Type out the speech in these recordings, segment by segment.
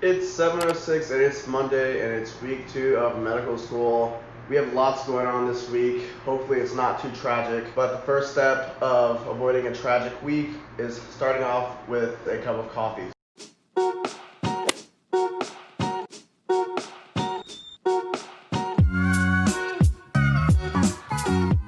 It's 7:06 and it's Monday and it's week 2 of medical school. We have lots going on this week. Hopefully it's not too tragic, but the first step of avoiding a tragic week is starting off with a cup of coffee.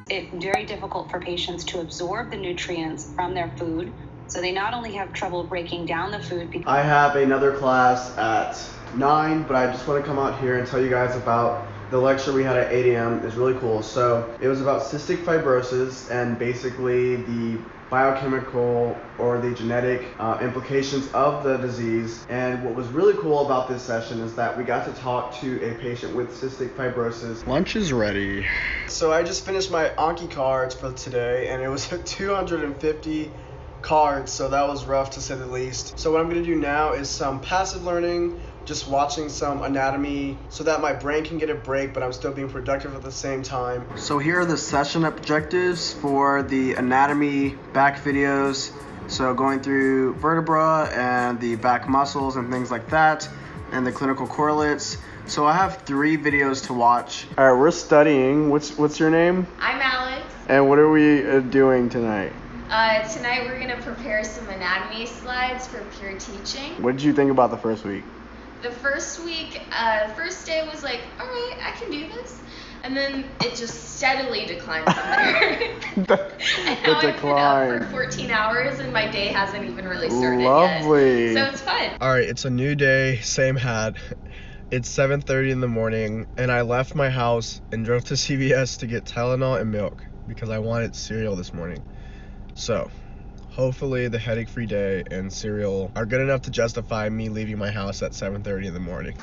It's very difficult for patients to absorb the nutrients from their food. So they not only have trouble breaking down the food. I have another class at 9, but I just want to come out here and tell you guys about the lecture we had at 8 a.m. It's really cool. So it was about cystic fibrosis and basically the biochemical or the genetic implications of the disease. And what was really cool about this session is that we got to talk to a patient with cystic fibrosis. Lunch is ready. So I just finished my Anki cards for today and it was 250 cards, so that was rough to say the least. So what I'm going to do now is some passive learning, just watching some anatomy so that my brain can get a break but I'm still being productive at the same time. So here are the session objectives for the anatomy back videos. So going through vertebra and the back muscles and things like that, and the clinical correlates. So I have 3 videos to watch. All right, we're studying. What's your name? I'm Alex. And what are we doing tonight? Tonight we're going to prepare some anatomy slides for pure teaching. What did you think about the first week? The first week, first day was like, all right, I can do this. And then it just steadily declined from there. And now I've been up for 14 hours and my day hasn't even really started Lovely. yet. So it's fun. All right, it's a new day, same hat. It's 7:30 in the morning and I left my house and drove to CVS to get Tylenol and milk because I wanted cereal this morning. So, hopefully the headache-free day and cereal are good enough to justify me leaving my house at 7:30 in the morning.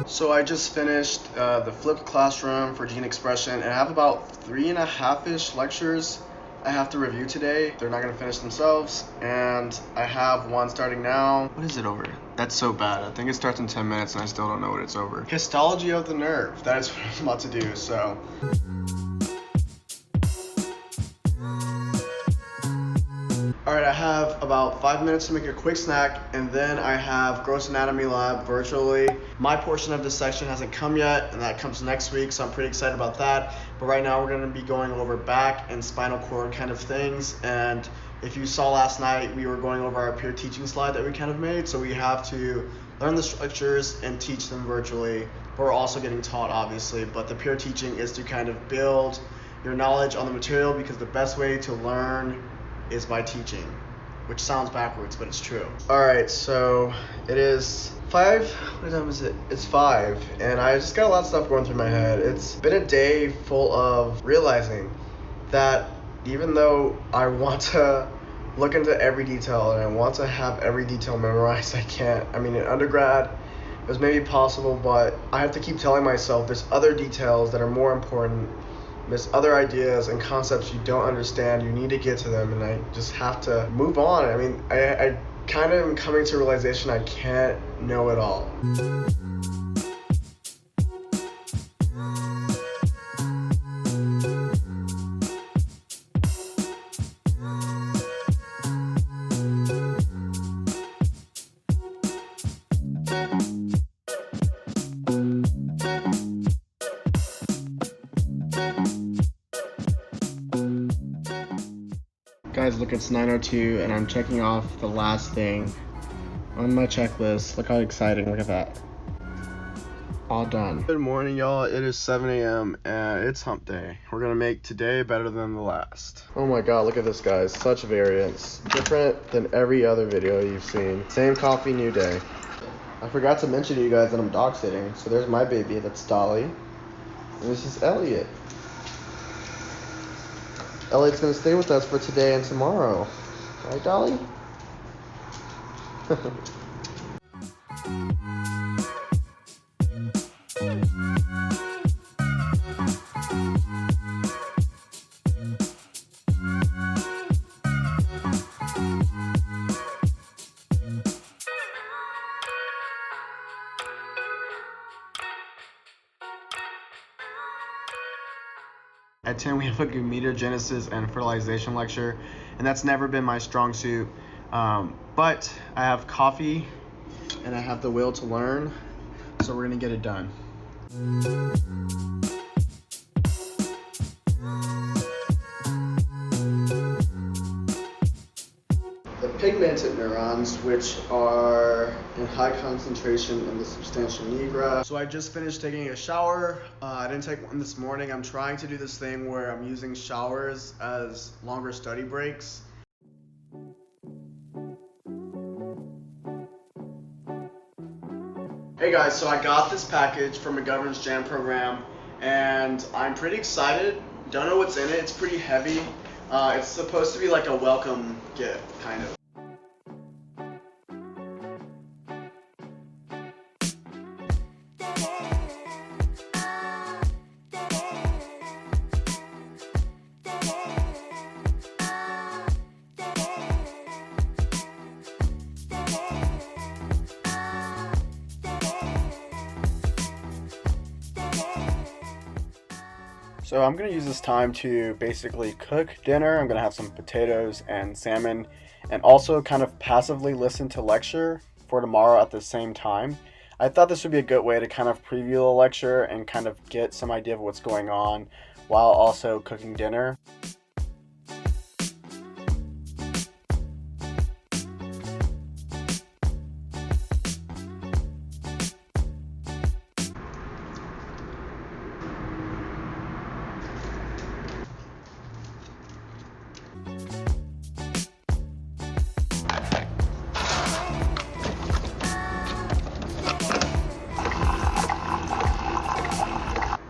So I just finished the flipped classroom for gene expression and I have about 3.5-ish lectures I have to review today. They're not gonna finish themselves, and I have one starting now. What is it over? That's so bad. I think it starts in 10 minutes and I still don't know what it's over. Histology of the nerve. That is what I'm about to do, so. All right, I have about 5 minutes to make a quick snack, and then I have gross anatomy lab virtually. My portion of this section hasn't come yet, and that comes next week, so I'm pretty excited about that. But right now we're gonna be going over back and spinal cord kind of things. And if you saw last night, we were going over our peer teaching slide that we kind of made. So we have to learn the structures and teach them virtually. But we're also getting taught, obviously. But the peer teaching is to kind of build your knowledge on the material, because the best way to learn is by teaching, which sounds backwards, but it's true. All right, so it is 5. What time is it? It's 5, and I just got a lot of stuff going through my head. It's been a day full of realizing that even though I want to look into every detail and I want to have every detail memorized, I can't. I mean, in undergrad, it was maybe possible, but I have to keep telling myself there's other details that are more important. There's other ideas and concepts you don't understand. You need to get to them, and I just have to move on. I mean, I kind of am coming to a realization I can't know it all. Guys, look, it's 9:02 and I'm checking off the last thing on my checklist. Look how exciting, look at that. All done. Good morning, y'all. It is 7 a.m. and it's hump day. We're gonna make today better than the last. Oh my god, look at this, guys. Such variance. Different than every other video you've seen. Same coffee, new day. I forgot to mention to you guys that I'm dog sitting. So there's my baby, that's Dolly. And this is Elliot. Elliot's gonna stay with us for today and tomorrow. Right, Dolly? At 10, we have a gametogenesis and fertilization lecture, and that's never been my strong suit. But I have coffee and I have the will to learn, so we're gonna get it done. The pigmented neurons, which are in high concentration in the substantia nigra. So I just finished taking a shower. I didn't take one this morning. I'm trying to do this thing where I'm using showers as longer study breaks. Hey guys, so I got this package from a governance jam program and I'm pretty excited. Don't know what's in it. It's pretty heavy. It's supposed to be like a welcome gift, kind of. So I'm going to use this time to basically cook dinner. I'm going to have some potatoes and salmon and also kind of passively listen to lecture for tomorrow at the same time. I thought this would be a good way to kind of preview the lecture and kind of get some idea of what's going on while also cooking dinner.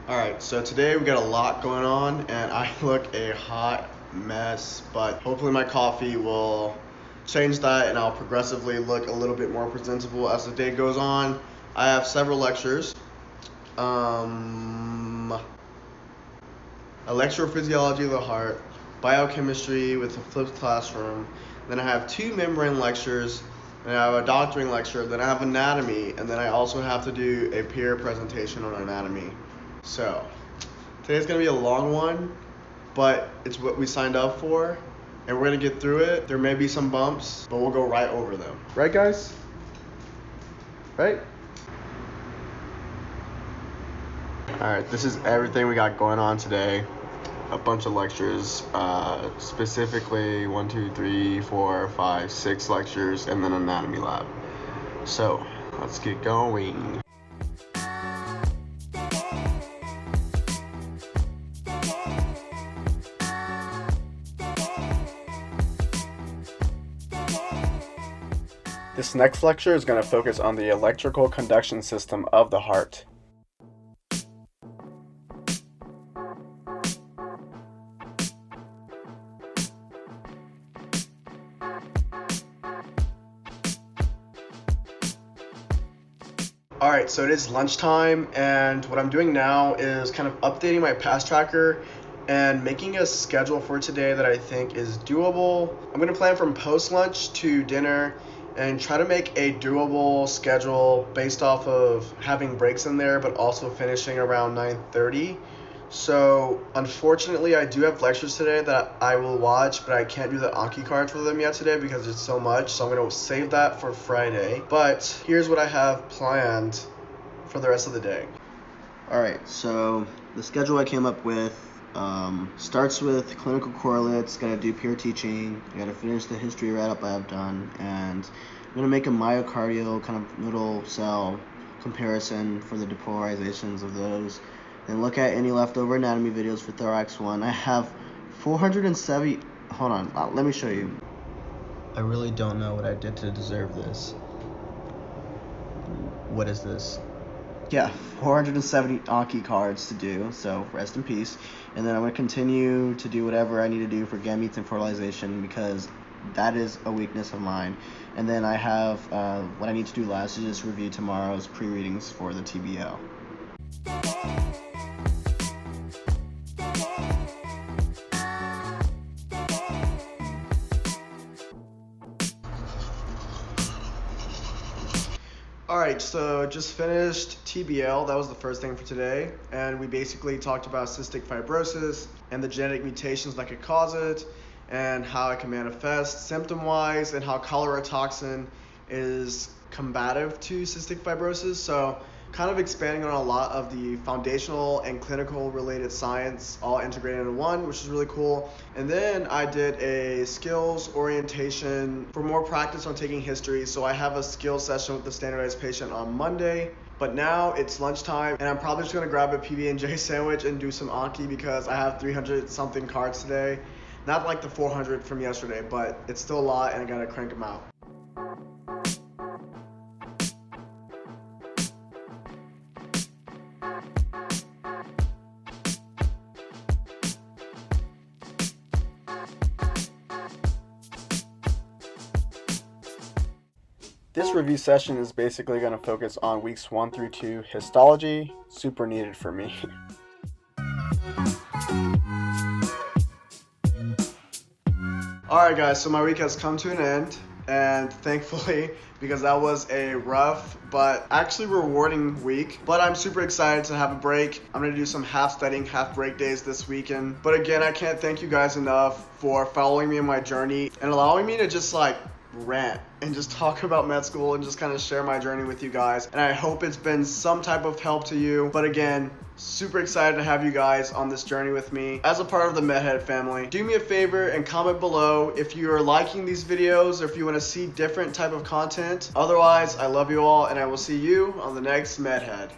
Alright, so today we got a lot going on and I look a hot mess, but hopefully my coffee will change that and I'll progressively look a little bit more presentable as the day goes on. I have several lectures. Electrophysiology of the heart, biochemistry with a flipped classroom, then I have 2 membrane lectures, and I have a doctoring lecture, then I have anatomy, and then I also have to do a peer presentation on anatomy. So, today's gonna be a long one, but it's what we signed up for, and we're gonna get through it. There may be some bumps, but we'll go right over them. Right, guys? Right? Alright, this is everything we got going on today. A bunch of lectures, specifically 1, 2, 3, 4, 5, 6 lectures, and then anatomy lab. So, let's get going. This next lecture is going to focus on the electrical conduction system of the heart. Alright, so it is lunchtime, and what I'm doing now is kind of updating my past tracker and making a schedule for today that I think is doable. I'm going to plan from post-lunch to dinner and try to make a doable schedule based off of having breaks in there, but also finishing around 9:30. So unfortunately, I do have lectures today that I will watch, but I can't do the Anki cards for them yet today because it's so much. So I'm going to save that for Friday. But here's what I have planned for the rest of the day. All right, so the schedule I came up with starts with clinical correlates. Got to do peer teaching. Got to finish the history write-up I have done, and I'm going to make a myocardial kind of middle cell comparison for the depolarizations of those. Then look at any leftover anatomy videos for thorax 1. I have 470. Hold on, let me show you. I really don't know what I did to deserve this. What is this? Yeah, 470 Anki cards to do, so rest in peace. And then I'm going to continue to do whatever I need to do for gametes and fertilization because that is a weakness of mine. And then I have what I need to do last is just review tomorrow's pre-readings for the TBOL. Alright, so just finished TBL, that was the first thing for today, and we basically talked about cystic fibrosis and the genetic mutations that could cause it, and how it can manifest symptom-wise, and how cholera toxin is combative to cystic fibrosis. So kind of expanding on a lot of the foundational and clinical related science all integrated into one, which is really cool. And then I did a skills orientation for more practice on taking history. So I have a skills session with the standardized patient on Monday, but now it's lunchtime and I'm probably just gonna grab a PB&J sandwich and do some Anki because I have 300 something cards today. Not like the 400 from yesterday, but it's still a lot and I gotta crank them out. This review session is basically going to focus on weeks 1 through 2 histology, super needed for me. Alright guys, so my week has come to an end, and thankfully, because that was a rough but actually rewarding week, but I'm super excited to have a break. I'm going to do some half studying, half break days this weekend. But again, I can't thank you guys enough for following me in my journey and allowing me to just rant and just talk about med school and just kind of share my journey with you guys. And I hope it's been some type of help to you. But again, super excited to have you guys on this journey with me as a part of the MedHead family. Do me a favor and comment below if you are liking these videos or if you want to see different type of content. Otherwise, I love you all and I will see you on the next MedHead.